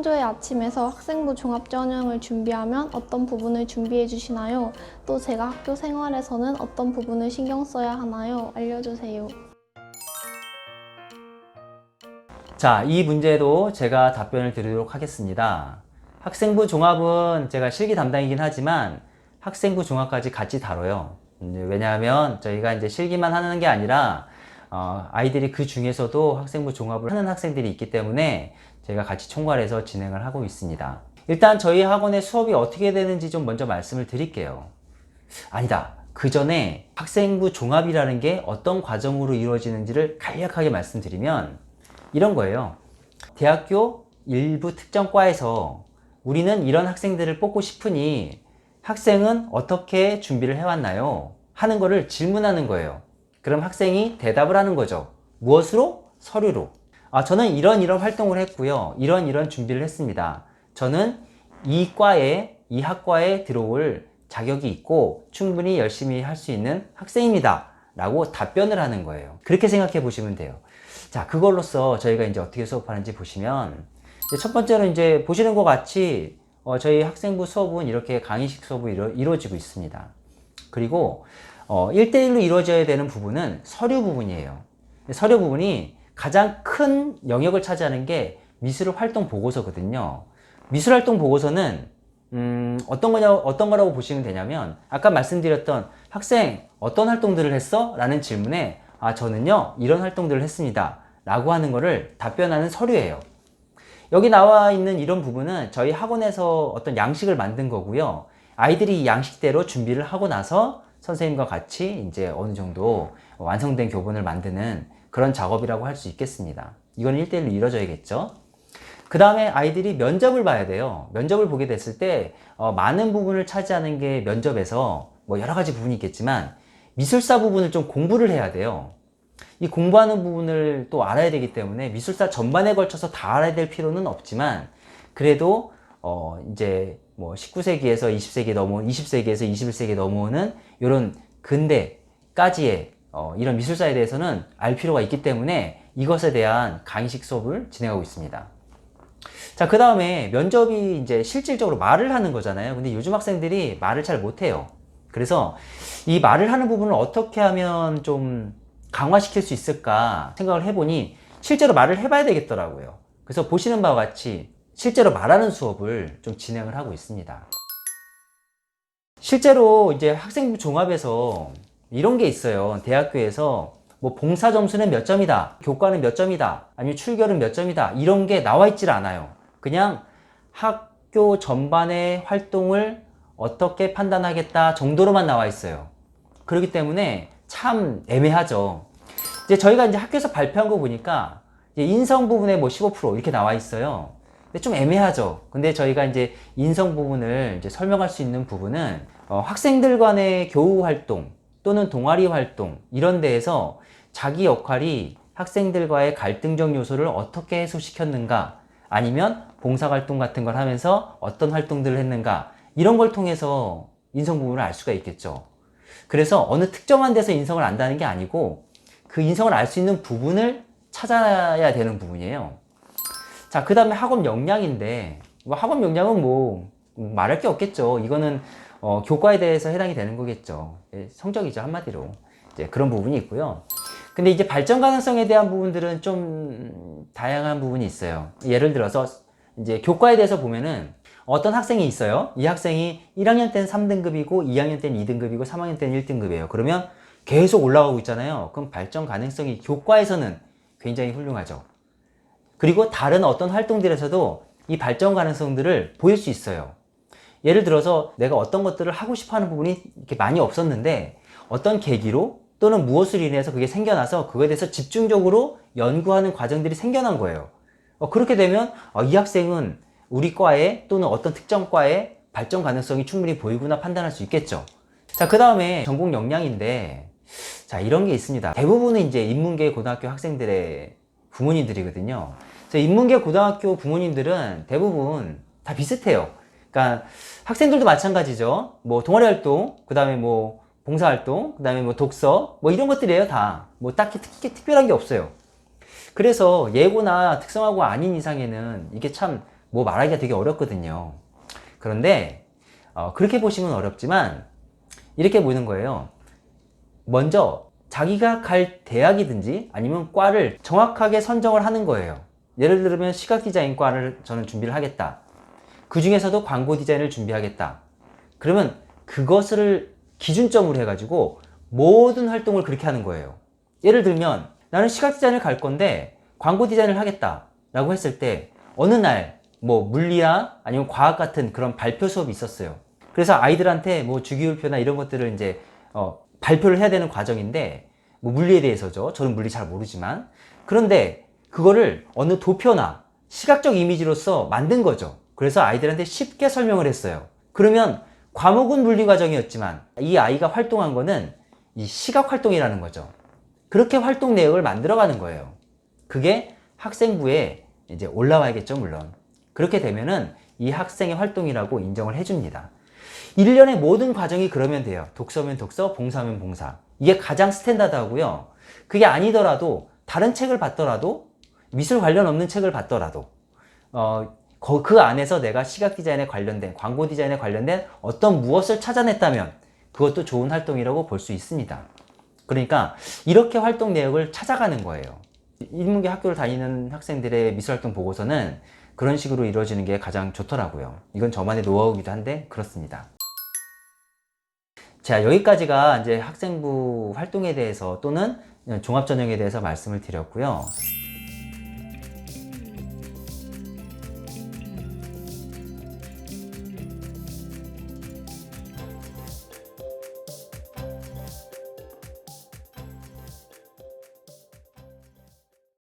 평소에 아침에서 학생부 종합전형을 준비하면 어떤 부분을 준비해 주시나요? 또 제가 학교 생활에서는 어떤 부분을 신경 써야 하나요? 알려주세요. 자, 이 문제도 제가 답변을 드리도록 하겠습니다. 학생부 종합은 제가 실기 담당이긴 하지만 학생부 종합까지 같이 다뤄요. 왜냐하면 저희가 이제 실기만 하는 게 아니라 아이들이 그 중에서도 학생부 종합을 하는 학생들이 있기 때문에 제가 같이 총괄해서 진행을 하고 있습니다. 일단 저희 학원의 수업이 어떻게 되는지 좀 먼저 말씀을 드릴게요. 아니다. 그 전에 학생부 종합이라는 게 어떤 과정으로 이루어지는지를 간략하게 말씀드리면 이런 거예요. 대학교 일부 특정 과에서 우리는 이런 학생들을 뽑고 싶으니 학생은 어떻게 준비를 해왔나요? 하는 거를 질문하는 거예요. 그럼 학생이 대답을 하는 거죠. 무엇으로? 서류로. 저는 이런 활동을 했고요. 이런 준비를 했습니다. 저는 이 과에, 이 학과에 들어올 자격이 있고 충분히 열심히 할 수 있는 학생입니다. 라고 답변을 하는 거예요. 그렇게 생각해 보시면 돼요. 자, 그걸로써 저희가 이제 어떻게 수업하는지 보시면 첫 번째로 이제 보시는 것 같이 저희 학생부 수업은 이렇게 강의식 수업이 이루어지고 있습니다. 그리고 1대1로 이루어져야 되는 부분은 서류 부분이에요. 서류 부분이 가장 큰 영역을 차지하는 게 미술활동 보고서거든요. 미술활동 보고서는 어떤 거라고 보시면 되냐면 아까 말씀드렸던 학생 어떤 활동들을 했어? 라는 질문에 저는요 이런 활동들을 했습니다 라고 하는 거를 답변하는 서류예요. 여기 나와 있는 이런 부분은 저희 학원에서 어떤 양식을 만든 거고요. 아이들이 이 양식대로 준비를 하고 나서 선생님과 같이 이제 어느 정도 완성된 교본을 만드는 그런 작업이라고 할 수 있겠습니다. 이건 1대1로 이루어져야겠죠. 그 다음에 아이들이 면접을 봐야 돼요. 면접을 보게 됐을 때 많은 부분을 차지하는 게 면접에서 뭐 여러 가지 부분이 있겠지만 미술사 부분을 좀 공부를 해야 돼요. 이 공부하는 부분을 또 알아야 되기 때문에 미술사 전반에 걸쳐서 다 알아야 될 필요는 없지만 그래도 이제 뭐 19세기에서 20세기에서 21세기에 넘어오는 이런 근대까지의 이런 미술사에 대해서는 알 필요가 있기 때문에 이것에 대한 강의식 수업을 진행하고 있습니다. 자, 그 다음에 면접이 이제 실질적으로 말을 하는 거잖아요. 근데 요즘 학생들이 말을 잘 못해요. 그래서 이 말을 하는 부분을 어떻게 하면 좀 강화시킬 수 있을까 생각을 해보니 실제로 말을 해봐야 되겠더라고요. 그래서 보시는 바와 같이 실제로 말하는 수업을 좀 진행을 하고 있습니다. 실제로 이제 학생부 종합에서 이런 게 있어요. 대학교에서 뭐 봉사 점수는 몇 점이다, 교과는 몇 점이다, 아니면 출결은 몇 점이다 이런 게 나와 있질 않아요. 그냥 학교 전반의 활동을 어떻게 판단하겠다 정도로만 나와 있어요. 그렇기 때문에 참 애매하죠. 이제 저희가 이제 학교에서 발표한 거 보니까 이제 인성 부분에 뭐 15% 이렇게 나와 있어요. 근데 좀 애매하죠. 근데 저희가 이제 인성 부분을 이제 설명할 수 있는 부분은 학생들 간의 교우 활동 또는 동아리 활동 이런 데에서 자기 역할이 학생들과의 갈등적 요소를 어떻게 해소시켰는가 아니면 봉사활동 같은 걸 하면서 어떤 활동들을 했는가 이런 걸 통해서 인성 부분을 알 수가 있겠죠. 그래서 어느 특정한 데서 인성을 안다는 게 아니고 그 인성을 알 수 있는 부분을 찾아야 되는 부분이에요. 자, 그 다음에 학업 역량인데 학업 역량은 뭐 말할 게 없겠죠. 이거는 교과에 대해서 해당이 되는 거겠죠. 성적이죠, 한마디로. 이제 그런 부분이 있고요. 근데 이제 발전 가능성에 대한 부분들은 좀 다양한 부분이 있어요. 예를 들어서 이제 교과에 대해서 보면은 어떤 학생이 있어요. 이 학생이 1학년 때는 3등급이고 2학년 때는 2등급이고 3학년 때는 1등급이에요. 그러면 계속 올라가고 있잖아요. 그럼 발전 가능성이 교과에서는 굉장히 훌륭하죠. 그리고 다른 어떤 활동들에서도 이 발전 가능성들을 보일 수 있어요. 예를 들어서 내가 어떤 것들을 하고 싶어 하는 부분이 이렇게 많이 없었는데 어떤 계기로 또는 무엇을 인해서 그게 생겨나서 그거에 대해서 집중적으로 연구하는 과정들이 생겨난 거예요. 그렇게 되면 이 학생은 우리 과에 또는 어떤 특정 과에 발전 가능성이 충분히 보이구나 판단할 수 있겠죠. 자, 그 다음에 전공 역량인데 자, 이런 게 있습니다. 대부분은 이제 인문계 고등학교 학생들의 부모님들이거든요. 그래서 인문계 고등학교 부모님들은 대부분 다 비슷해요. 그러니까 학생들도 마찬가지죠. 뭐 동아리 활동, 그 다음에 뭐 봉사활동, 그 다음에 뭐 독서, 뭐 이런 것들이에요, 다. 뭐 딱히 특별한 게 없어요. 그래서 예고나 특성화고 아닌 이상에는 이게 참 뭐 말하기가 되게 어렵거든요. 그런데 그렇게 보시면 어렵지만 이렇게 보는 거예요. 먼저 자기가 갈 대학이든지 아니면 과를 정확하게 선정을 하는 거예요. 예를 들면 시각 디자인과를 저는 준비를 하겠다. 그 중에서도 광고 디자인을 준비하겠다. 그러면 그것을 기준점으로 해가지고 모든 활동을 그렇게 하는 거예요. 예를 들면 나는 시각 디자인을 갈 건데 광고 디자인을 하겠다 라고 했을 때 어느 날 뭐 물리학 아니면 과학 같은 그런 발표 수업이 있었어요. 그래서 아이들한테 뭐 주기율표나 이런 것들을 이제 발표를 해야 되는 과정인데 뭐 물리에 대해서죠. 저는 물리 잘 모르지만 그런데 그거를 어느 도표나 시각적 이미지로서 만든 거죠. 그래서 아이들한테 쉽게 설명을 했어요. 그러면 과목은 물리 과정이었지만 이 아이가 활동한 거는 이 시각 활동이라는 거죠. 그렇게 활동 내역을 만들어가는 거예요. 그게 학생부에 이제 올라와야겠죠, 물론. 그렇게 되면은 이 학생의 활동이라고 인정을 해줍니다. 1년의 모든 과정이 그러면 돼요. 독서면 독서, 봉사면 봉사. 이게 가장 스탠다드하고요. 그게 아니더라도 다른 책을 봤더라도 미술 관련 없는 책을 봤더라도 그 안에서 내가 시각 디자인에 관련된 광고 디자인에 관련된 어떤 무엇을 찾아냈다면 그것도 좋은 활동이라고 볼 수 있습니다. 그러니까 이렇게 활동 내역을 찾아가는 거예요. 인문계 학교를 다니는 학생들의 미술활동 보고서는 그런 식으로 이루어지는 게 가장 좋더라고요. 이건 저만의 노하우이기도 한데 그렇습니다. 자, 여기까지가 이제 학생부 활동에 대해서 또는 종합전형에 대해서 말씀을 드렸고요.